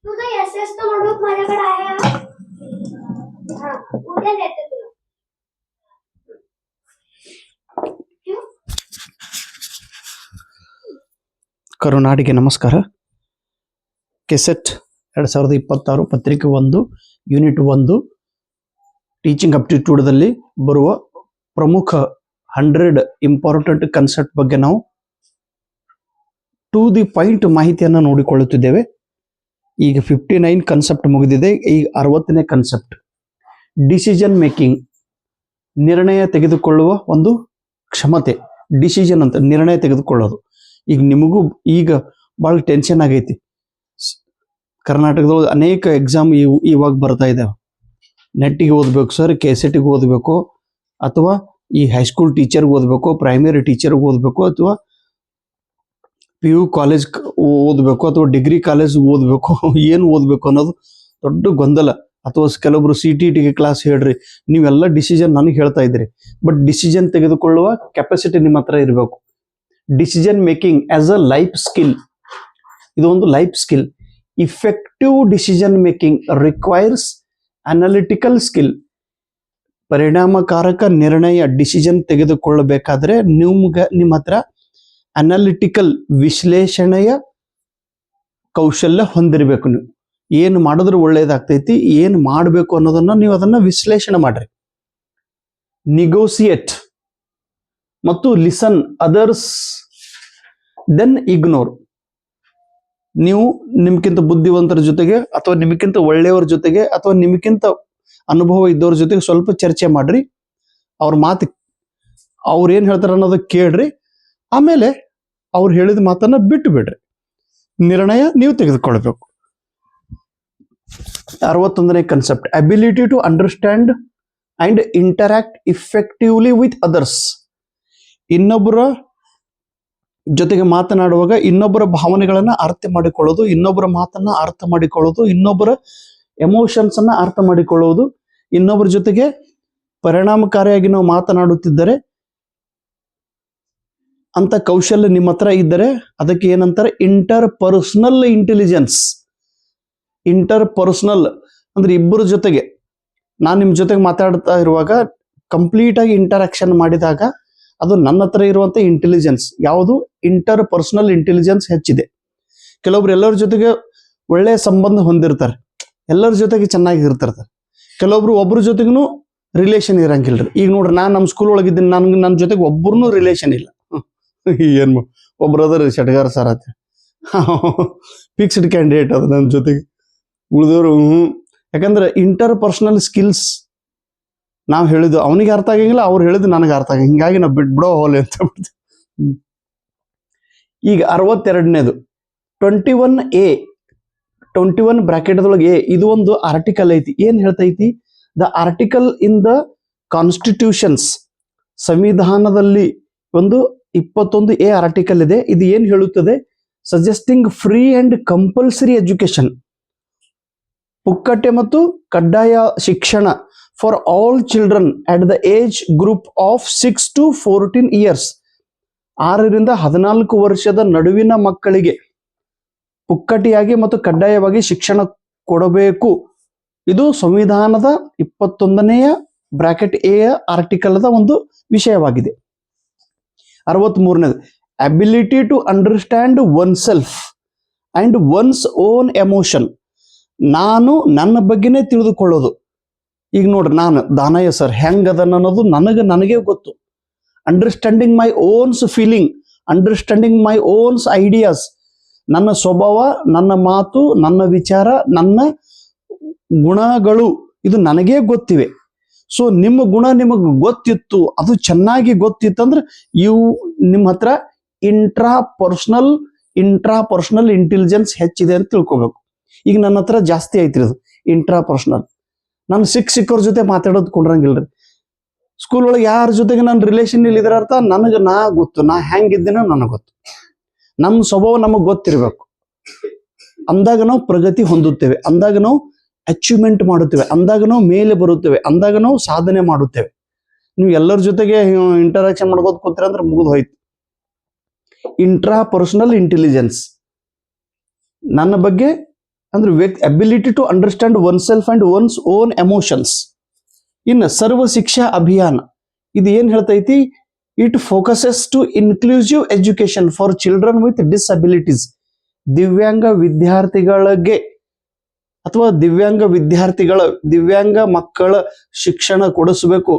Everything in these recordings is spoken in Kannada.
तुझं एस तो नोटबुक माझ्याकडे आहे. हा उद्या देते तुला. ಕರುನಾಡಿಗೆ ನಮಸ್ಕಾರ. ಕೆಸೆಟ್ 2026 ಪತ್ರಿಕೆ 1 ಯೂನಿಟ್ 1 ಟೀಚಿಂಗ್ ಅಪ್ಟಿಟ್ಯೂಡ್ದಲ್ಲಿ ಬರುವ ಪ್ರಮುಖ 100 ಇಂಪಾರ್ಟೆಂಟ್ ಕನ್ಸೆಪ್ಟ್ ಬಗ್ಗೆ ನಾವು ಟು ದಿ ಪಾಯಿಂಟ್ ಮಾಹಿತಿಯನ್ನು ನೋಡಿಕೊಳ್ಳುತ್ತಿದ್ದೇವೆ. ಈಗ 59 ಕನ್ಸೆಪ್ಟ್ ಮುಗಿದಿದೆ. ಈಗ 60ನೇ ಕನ್ಸೆಪ್ಟ್ ಡಿಸಿಷನ್ ಮೇಕಿಂಗ್, ನಿರ್ಣಯ ತೆಗೆದುಕೊಳ್ಳುವ ಒಂದು ಕ್ಷಮತೆ. ಡಿಸಿಷನ್ ಅಂತ ನಿರ್ಣಯ ತೆಗೆದುಕೊಳ್ಳೋದು. ಈಗ ನಿಮಗೂ ಈಗ ಭಾಳ ಟೆನ್ಷನ್ ಆಗೈತಿ. ಕರ್ನಾಟಕದೊಳಗೆ ಅನೇಕ ಎಕ್ಸಾಮ್ ಇವಾಗ ಬರ್ತಾ ಇದ್ದಾವೆ. ನೆಟ್ಟಿಗೆ ಓದಬೇಕು ಸರ್, ಕೆಸೆಟಿಗೆ ಓದಬೇಕು, ಅಥವಾ ಈ ಹೈಸ್ಕೂಲ್ ಟೀಚರ್ಗೆ ಓದಬೇಕು, ಪ್ರೈಮರಿ ಟೀಚರ್ಗೆ ಓದಬೇಕು, ಅಥವಾ PU ಕಾಲೇಜ್ ಓದಬೇಕು, ಅಥವಾ ಡಿಗ್ರಿ ಕಾಲೇಜ್ ಓದಬೇಕು, ಏನು ಓದಬೇಕು ಅನ್ನೋದು ದೊಡ್ಡ ಗೊಂದಲ. ಅಥವಾ ಕೆಲವೊಬ್ರು CTET ಕ್ಲಾಸ್ ಹೇಳ್ರಿ, ನೀವೆಲ್ಲ ಡಿಸಿಷನ್ ನನಗೆ ಹೇಳ್ತಾ ಇದ್ರಿ, ಬಟ್ ಡಿಸಿಷನ್ ತೆಗೆದುಕೊಳ್ಳುವ ಕೆಪಾಸಿಟಿ ನಿಮ್ಮ ಹತ್ರ ಇರಬೇಕು. Decision making as a life skill, ಇದು ಒಂದು life skill. Effective decision making requires analytical skill. ಪರಿಣಾಮಕಾರಕ ನಿರ್ಣಯ ಡಿಸಿಷನ್ ತೆಗೆದುಕೊಳ್ಳಬೇಕಾದ್ರೆ ನಿಮ್ಮ ಹತ್ರ ಅನಾಲಿಟಿಕಲ್ ವಿಶ್ಲೇಷಣೆಯ ಕೌಶಲ್ಯ ಹೊಂದಿರಬೇಕು. ನೀವು ಏನು ಮಾಡಿದ್ರೆ ಒಳ್ಳೇದಾಗ್ತೈತಿ, ಏನು ಮಾಡಬೇಕು ಅನ್ನೋದನ್ನ ನೀವು ಅದನ್ನ ವಿಶ್ಲೇಷಣೆ ಮಾಡ್ರಿ. ನಿಗೋಸಿಯೇಟ್ ಮತ್ತು ಲಿಸನ್ ಅದರ್ಸ್, ದೆನ್ ಇಗ್ನೋರ್. ನೀವು ನಿಮ್ಗಿಂತ ಬುದ್ಧಿವಂತರ ಜೊತೆಗೆ, ಅಥವಾ ನಿಮಗಿಂತ ಒಳ್ಳೆಯವ್ರ ಜೊತೆಗೆ, ಅಥವಾ ನಿಮಗಿಂತ ಅನುಭವ ಇದ್ದವ್ರ ಜೊತೆಗೆ ಸ್ವಲ್ಪ ಚರ್ಚೆ ಮಾಡ್ರಿ. ಅವ್ರ ಮಾತು ಅವ್ರು ಏನು ಹೇಳ್ತಾರೆ ಅನ್ನೋದು ಕೇಳ್ರಿ. ಆಮೇಲೆ ಅವ್ರು ಹೇಳಿದ ಮಾತನ್ನ ಬಿಟ್ಟು ಬಿಡ್ರಿ. ನಿರ್ಣಯ ನೀವು ತೆಗೆದುಕೊಳ್ಬೇಕು. 61ನೇ concept ability to understand and interact effectively with others. ಇನ್ನೊಬ್ಬರ ಜೊತೆಗೆ ಮಾತನಾಡುವಾಗ ಇನ್ನೊಬ್ಬರ ಭಾವನೆಗಳನ್ನ ಅರ್ಥ ಮಾಡಿಕೊಳ್ಳೋದು, ಇನ್ನೊಬ್ಬರ ಮಾತನ್ನ ಅರ್ಥ ಮಾಡಿಕೊಳ್ಳೋದು, ಇನ್ನೊಬ್ಬರ ಎಮೋಷನ್ಸ್ ಅನ್ನ ಅರ್ಥ ಮಾಡಿಕೊಳ್ಳುವುದು, ಇನ್ನೊಬ್ಬರ ಜೊತೆಗೆ ಪರಿಣಾಮಕಾರಿಯಾಗಿ ನಾವು ಮಾತನಾಡುತ್ತಿದ್ದರೆ ಅಂತ ಕೌಶಲ್ಯ ನಿಮ್ಮ ಹತ್ರ ಇದ್ದರೆ ಅದಕ್ಕೆ ಏನಂತಾರೆ? Inter personal intelligence. Inter personal ಅಂದ್ರೆ ಇಬ್ಬರ ಜೊತೆಗೆ, ನಾನು ನಿಮ್ಮ ಜೊತೆಗೆ ಮಾತಾಡ್ತಾ ಇರುವಾಗ ಕಂಪ್ಲೀಟ್ ಆಗಿ ಇಂಟರಾಕ್ಷನ್ ಮಾಡಿದಾಗ ಅದು ನನ್ನ ಹತ್ರ ಇರುವಂತ ಇಂಟೆಲಿಜೆನ್ಸ್ ಯಾವುದು? ಇಂಟರ್ ಪರ್ಸನಲ್ ಇಂಟೆಲಿಜೆನ್ಸ್ ಹೆಚ್ಚಿದೆ. ಕೆಲವೊಬ್ರು ಎಲ್ಲರ ಜೊತೆಗೆ ಒಳ್ಳೆಯ ಸಂಬಂಧ ಹೊಂದಿರ್ತಾರೆ, ಎಲ್ಲರ ಜೊತೆಗೆ ಚೆನ್ನಾಗಿ ಇರ್ತಿರ್ತಾರೆ. ಕೆಲವೊಬ್ರು ಒಬ್ರ ಜೊತೆಗೂ ರಿಲೇಷನ್ ಇರಂಗಿಲ್ರಿ. ಈಗ ನೋಡ್ರಿ, ನಾನು ನಮ್ಮ ಸ್ಕೂಲ್ ಒಳಗಿದ್ದೀನಿ, ನನ್ನ ಜೊತೆಗೆ ಒಬ್ಬರನ್ನೂ ರಿಲೇಷನ್ ಇಲ್ಲ. ಏನು ಒಬ್ರು ಅದ್ರ ಶಟ್ಗಾರ ಸರ್ ಆತ, ಫಿಕ್ಸ್ಡ್ ಕ್ಯಾಂಡಿಡೇಟ್ ಅದು ನನ್ನ ಜೊತೆಗೆ. ಉಳಿದವರು ಯಾಕಂದ್ರೆ ಇಂಟರ್ ಪರ್ಸನಲ್ ಸ್ಕಿಲ್ಸ್ ನಾವು ಹೇಳಿದ್ದು ಅವನಿಗೆ ಅರ್ಥ ಆಗಂಗಿಲ್ಲ, ಅವ್ರು ಹೇಳಿದ್ದು ನನಗೆ ಅರ್ಥ ಆಗಂಗಿಲ್ಲ. ಹಿಂಗಾಗಿ ನಾವು ಬಿಟ್ಬಿಡೋ ಹೋಲೆ ಅಂತ ಬಿಡ್ತೀವಿ. ಈಗ 62ನೇದು 21A, 21 ಬ್ರಾಕೆಟ್ದೊಳಗೆ ಎ, ಇದು ಒಂದು ಆರ್ಟಿಕಲ್ ಐತಿ. ಏನ್ ಹೇಳ್ತೈತಿ? The article in the constitutions, ಸಂವಿಧಾನದಲ್ಲಿ ಒಂದು 21A ಆರ್ಟಿಕಲ್ ಇದೆ. ಇದು ಏನ್ ಹೇಳುತ್ತದೆ? Suggesting free and compulsory education, ಪುಕ್ಕಟೆ ಮತ್ತು ಕಡ್ಡಾಯ ಶಿಕ್ಷಣ for all children at the age group of 6 to 14 years. 6 ರಿಂದ 14 ವರ್ಷದ ನಡುವಿನ ಮಕ್ಕಳಿಗೆ ಪುಕ್ಕಟಿಯಾಗಿ ಮತ್ತು ಕಡ್ಡಾಯವಾಗಿ ಶಿಕ್ಷಣ ಕೊಡಬೇಕು. ಇದು ಸಂವಿಧಾನದ 21ನೇ ಬ್ರಾಕೆಟ್ ಎ ಆರ್ಟಿಕಲ್ದ ಒಂದು ವಿಷಯವಾಗಿದೆ. 63ನೇದು ability to understand one self and one's own emotion. ನಾನು ನನ್ನ ಬಗ್ಗೆನೇ ತಿಳಿದುಕೊಳ್ಳೋದು. ಈಗ ನೋಡ್ರಿ, ನಾನು ದಾನಯ್ಯ ಸರ್ ಹೆಂಗದನ್ ಅನ್ನೋದು ನನಗೆ ಗೊತ್ತು. ಅಂಡರ್ಸ್ಟ್ಯಾಂಡಿಂಗ್ ಮೈ ಓನ್ಸ್ ಫೀಲಿಂಗ್, ಅಂಡರ್ಸ್ಟ್ಯಾಂಡಿಂಗ್ ಮೈ ಓನ್ಸ್ ಐಡಿಯಾಸ್. ನನ್ನ ಸ್ವಭಾವ, ನನ್ನ ಮಾತು, ನನ್ನ ವಿಚಾರ, ನನ್ನ ಗುಣಗಳು ಇದು ನನಗೇ ಗೊತ್ತಿವೆ. ಸೊ ನಿಮ್ಮ ಗುಣ ನಿಮಗೆ ಗೊತ್ತಿತ್ತು, ಅದು ಚೆನ್ನಾಗಿ ಗೊತ್ತಿತ್ತಂದ್ರೆ ನಿಮ್ಮ ಹತ್ರ ಇಂಟ್ರಾ ಪರ್ಸನಲ್ ಇಂಟೆಲಿಜೆನ್ಸ್ ಹೆಚ್ಚಿದೆ ಅಂತ ತಿಳ್ಕೊಬೇಕು. ಈಗ ನನ್ನ ಹತ್ರ ಜಾಸ್ತಿ ಐತ್ರಿ ಅದು ಇಂಟ್ರಾ ಪರ್ಸನಲ್. ನಾನು ಸಿಕ್ಕವ್ರ ಜೊತೆ ಮಾತಾಡೋದು ಕೊಂಡ್ರಂಗಿಲ್ರಿ. ಸ್ಕೂಲ್ ಒಳಗೆ ಯಾರ ಜೊತೆಗೆ ನನ್ನ ರಿಲೇಷನ್ ಇಲ್ಲಿ ಇದರ ಅರ್ಥ ನನಗೆ ಗೊತ್ತು, ನಾ ಹೆಂಗಿದ್ದೇನೋ ನನಗೆ ಗೊತ್ತು. ನಮ್ಮ ಸ್ವಭಾವ ನಮಗೆ ಗೊತ್ತಿರಬೇಕು. ಅಂದಾಗ ನಾವು ಪ್ರಗತಿ ಹೊಂದುತ್ತೇವೆ, ಅಂದಾಗ ನಾವು ಅಚೀವ್ಮೆಂಟ್ ಮಾಡುತ್ತೇವೆ, ಅಂದಾಗ ನಾವು ಮೇಲೆ ಬರುತ್ತೇವೆ, ಅಂದಾಗ ನಾವು ಸಾಧನೆ ಮಾಡುತ್ತೇವೆ. ನೀವು ಎಲ್ಲರ ಜೊತೆಗೆ ಇಂಟರಾಕ್ಷನ್ ಮಾಡ್ಕೋತ ಕೂತ್ರೆ ಅಂದ್ರೆ ಮುಗಿದು ಹೋಯ್ತು. ಇಂಟ್ರಾ ಪರ್ಸನಲ್ ಇಂಟೆಲಿಜೆನ್ಸ್, ನನ್ನ ಬಗ್ಗೆ ಅಂದ್ರೆ ability to understand one self and one's own emotions. ಇನ್ನು ಸರ್ವ ಶಿಕ್ಷಾ ಅಭಿಯಾನ ಇದು ಏನ್ ಹೇಳ್ತೈತಿ, it focuses to inclusive education for children with disabilities. ದಿವ್ಯಾಂಗ ವಿದ್ಯಾರ್ಥಿಗಳಿಗೆ ಅಥವಾ ದಿವ್ಯಾಂಗ ಮಕ್ಕಳ ಶಿಕ್ಷಣ ಕೊಡಿಸಬೇಕು,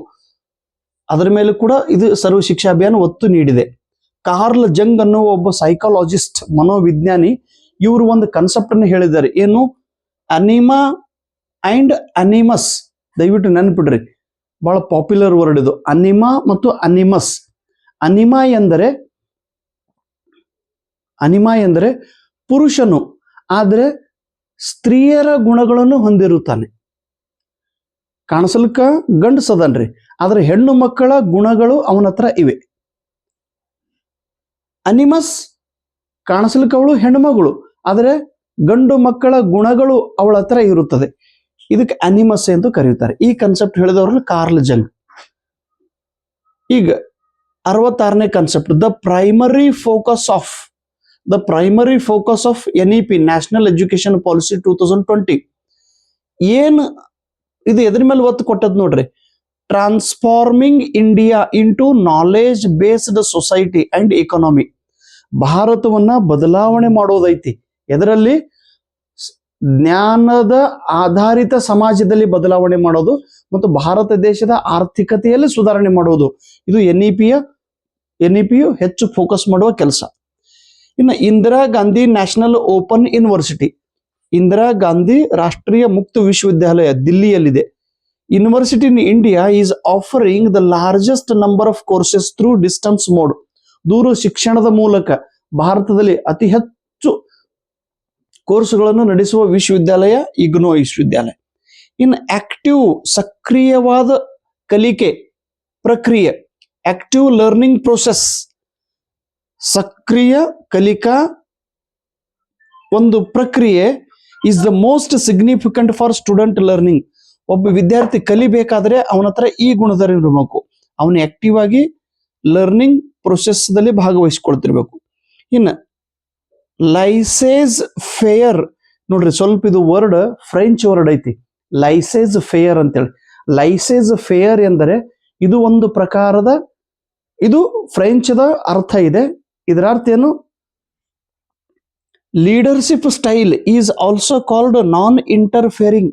ಅದರ ಮೇಲೆ ಕೂಡ ಇದು ಸರ್ವ ಶಿಕ್ಷಾ ಅಭಿಯಾನ ಒತ್ತು ನೀಡಿದೆ. ಕಾರ್ಲ್ ಜಂಗ್ ಅನ್ನುವ ಒಬ್ಬ ಸೈಕಾಲಜಿಸ್ಟ್, ಮನೋವಿಜ್ಞಾನಿ, ಇವರು ಒಂದು ಕಾನ್ಸೆಪ್ಟ್ ಅನ್ನು ಹೇಳಿದ್ದಾರೆ. ಏನು? ಅನಿಮಾ ಅಂಡ್ ಅನಿಮಸ್. ದಯವಿಟ್ಟು ನೆನ್ಪಿಡ್ರಿ, ಬಹಳ ಪಾಪ್ಯುಲರ್ ವರ್ಡ್ ಇದು, ಅನಿಮಾ ಮತ್ತು ಅನಿಮಸ್. ಅನಿಮಾ ಎಂದರೆ ಪುರುಷನು ಆದರೆ ಸ್ತ್ರೀಯರ ಗುಣಗಳನ್ನು ಹೊಂದಿರುತ್ತಾನೆ. ಕಾಣಿಸಲ್ಕ ಗಂಡಸದನ್ರಿ, ಆದ್ರೆ ಹೆಣ್ಣು ಮಕ್ಕಳ ಗುಣಗಳು ಅವನ ಹತ್ರ ಇವೆ. ಅನಿಮಸ್ ಕಾಣಿಸಲಿಕ್ಕೆ ಅವಳು ಹೆಣ್ಣುಮಗಳು, ಆದರೆ ಗಂಡು ಮಕ್ಕಳ ಗುಣಗಳು ಅವಳ ಹತ್ರ ಇರುತ್ತದೆ. ಇದಕ್ಕೆ ಅನಿಮಸ್ ಎಂದು ಕರೆಯುತ್ತಾರೆ. ಈ ಕಾನ್ಸೆಪ್ಟ್ ಹೇಳಿದವರು ಕಾರ್ಲ್ ಜಂಗ್. ಈಗ 66ನೇ concept, the primary focus of NEP, national education policy 2020. ಏನು ಇದು ಎದ್ರ ಮೇಲೆ ಒತ್ತು ಕೊಟ್ಟದ್ ನೋಡ್ರಿ, transforming India into knowledge based society and economy. ಭಾರತವನ್ನ ಬದಲಾವಣೆ ಮಾಡೋದೈತಿ. ಎದರಲ್ಲಿ? ಜ್ಞಾನದ ಆಧಾರಿತ ಸಮಾಜದಲ್ಲಿ ಬದಲಾವಣೆ ಮಾಡೋದು ಮತ್ತು ಭಾರತ ದೇಶದ ಆರ್ಥಿಕತೆಯಲ್ಲಿ ಸುಧಾರಣೆ ಮಾಡೋದು. ಇದು NEPಯು ಹೆಚ್ಚು ಫೋಕಸ್ ಮಾಡುವ ಕೆಲಸ. ಇನ್ನು Indira Gandhi national open university, Indira Gandhi ರಾಷ್ಟ್ರೀಯ ಮುಕ್ತ ವಿಶ್ವವಿದ್ಯಾಲಯ ದಿಲ್ಲಿಯಲ್ಲಿದೆ. University in India is offering the largest number of courses through distance mode. ದೂರ ಶಿಕ್ಷಣದ ಮೂಲಕ ಭಾರತದಲ್ಲಿ ಅತಿ ಹೆಚ್ಚು ಕೋರ್ಸ್ಗಳನ್ನು ನಡೆಸುವ ವಿಶ್ವವಿದ್ಯಾಲಯ ಇಗ್ನೋ ವಿಶ್ವವಿದ್ಯಾಲಯ. ಇನ್ ಸಕ್ರಿಯವಾದ ಕಲಿಕೆ ಪ್ರಕ್ರಿಯೆ, ಆಕ್ಟಿವ್ ಲರ್ನಿಂಗ್ ಪ್ರೋಸೆಸ್, ಸಕ್ರಿಯ ಕಲಿಕಾ ಒಂದು ಪ್ರಕ್ರಿಯೆ is the most significant for student learning. ಒಬ್ಬ ವಿದ್ಯಾರ್ಥಿ ಕಲಿಬೇಕಾದ್ರೆ ಅವನ ಹತ್ರ ಈ ಗುಣಧರ್ಮ ಇರಬೇಕು. ಅವನು ಆಕ್ಟಿವ್ ಆಗಿ ಲರ್ನಿಂಗ್ ಪ್ರೊಸೆಸ್ ದಲ್ಲಿ ಭಾಗವಹಿಸಿಕೊಳ್ತಿರ್ಬೇಕು. ಇನ್ನು ಲೈಸೇಜ್ ಫೇಯರ್ ನೋಡ್ರಿ, ಸ್ವಲ್ಪ ಇದು ವರ್ಡ್ ಫ್ರೆಂಚ್ ವರ್ಡ್ ಐತಿ, ಲೈಸೇಜ್ ಫೇಯರ್ ಅಂತೇಳಿ. ಲೈಸೇಜ್ ಫೇಯರ್ ಎಂದರೆ ಇದು ಒಂದು ಪ್ರಕಾರದ, ಇದು ಫ್ರೆಂಚ್ದ ಅರ್ಥ ಇದೆ. ಇದರ ಅರ್ಥ ಏನು? Leadership style is also called non interfering.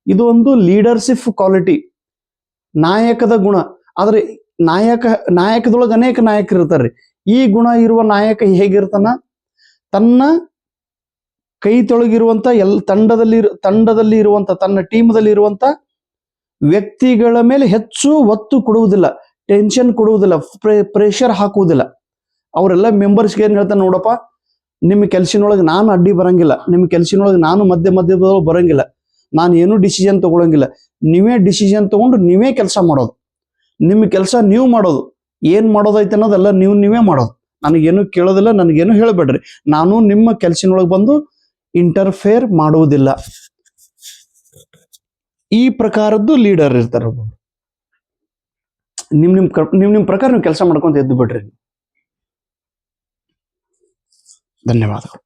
ಇದು ಒಂದು ಲೀಡರ್ಶಿಪ್ ಕ್ವಾಲಿಟಿ, ನಾಯಕದ ಗುಣ. ಆದ್ರೆ ನಾಯಕದೊಳಗೆ ಅನೇಕ ನಾಯಕರು ಇರ್ತಾರೆ. ಈ ಗುಣ ಇರುವ ನಾಯಕ ಹೇಗಿರ್ತಾನ? ತನ್ನ ಕೈ ತೊಳಗಿರುವಂತ ತಂಡದಲ್ಲಿ ಇರುವಂತ ತನ್ನ ಟೀಮ್ದಲ್ಲಿ ಇರುವಂತ ವ್ಯಕ್ತಿಗಳ ಮೇಲೆ ಹೆಚ್ಚು ಒತ್ತು ಕೊಡುವುದಿಲ್ಲ, ಟೆನ್ಷನ್ ಕೊಡುವುದಿಲ್ಲ, ಪ್ರೆಷರ್ ಹಾಕುವುದಿಲ್ಲ. ಅವರೆಲ್ಲ ಮೆಂಬರ್ಸ್ಗೆ ಏನ್ ಹೇಳ್ತಾನೆ, ನೋಡಪ್ಪ ನಿಮ್ಮ ಕೆಲ್ಸಿನೊಳಗೆ ನಾನು ಅಡ್ಡಿ ಬರಂಗಿಲ್ಲ, ನಿಮ್ಮ ಕೆಲ್ಸಿನೊಳಗೆ ನಾನು ಮಧ್ಯದೊಳಗೆ ಬರಂಗಿಲ್ಲ, ನಾನು ಏನು ಡಿಸಿಷನ್ ತಗೊಳಂಗಿಲ್ಲ, ನೀವೇ ಡಿಸಿಷನ್ ತಗೊಂಡು ನೀವೇ ಕೆಲಸ ಮಾಡೋದು, ನಿಮ್ಮ ಕೆಲಸ ನೀವು ಮಾಡೋದು, ಏನ್ ಮಾಡೋದೈತೆ ಅನ್ನೋದೆಲ್ಲ ನೀವೇ ಮಾಡೋದು, ನನಗೇನು ಕೇಳೋದಿಲ್ಲ, ನನಗೇನು ಹೇಳಬೇಡ್ರಿ, ನಾನು ನಿಮ್ಮ ಕೆಲ್ಸಿನೊಳಗೆ ಬಂದು ಇಂಟರ್ಫೇರ್ ಮಾಡುವುದಿಲ್ಲ. ಈ ಪ್ರಕಾರದ್ದು ಲೀಡರ್ ಇರ್ತಾರ. ನಿಮ್ ಪ್ರಕಾರ ನೀವು ಕೆಲಸ ಮಾಡ್ಕೊಂತ ಎದ್ದು ಬಿಡ್ರಿ. ಧನ್ಯವಾದಗಳು.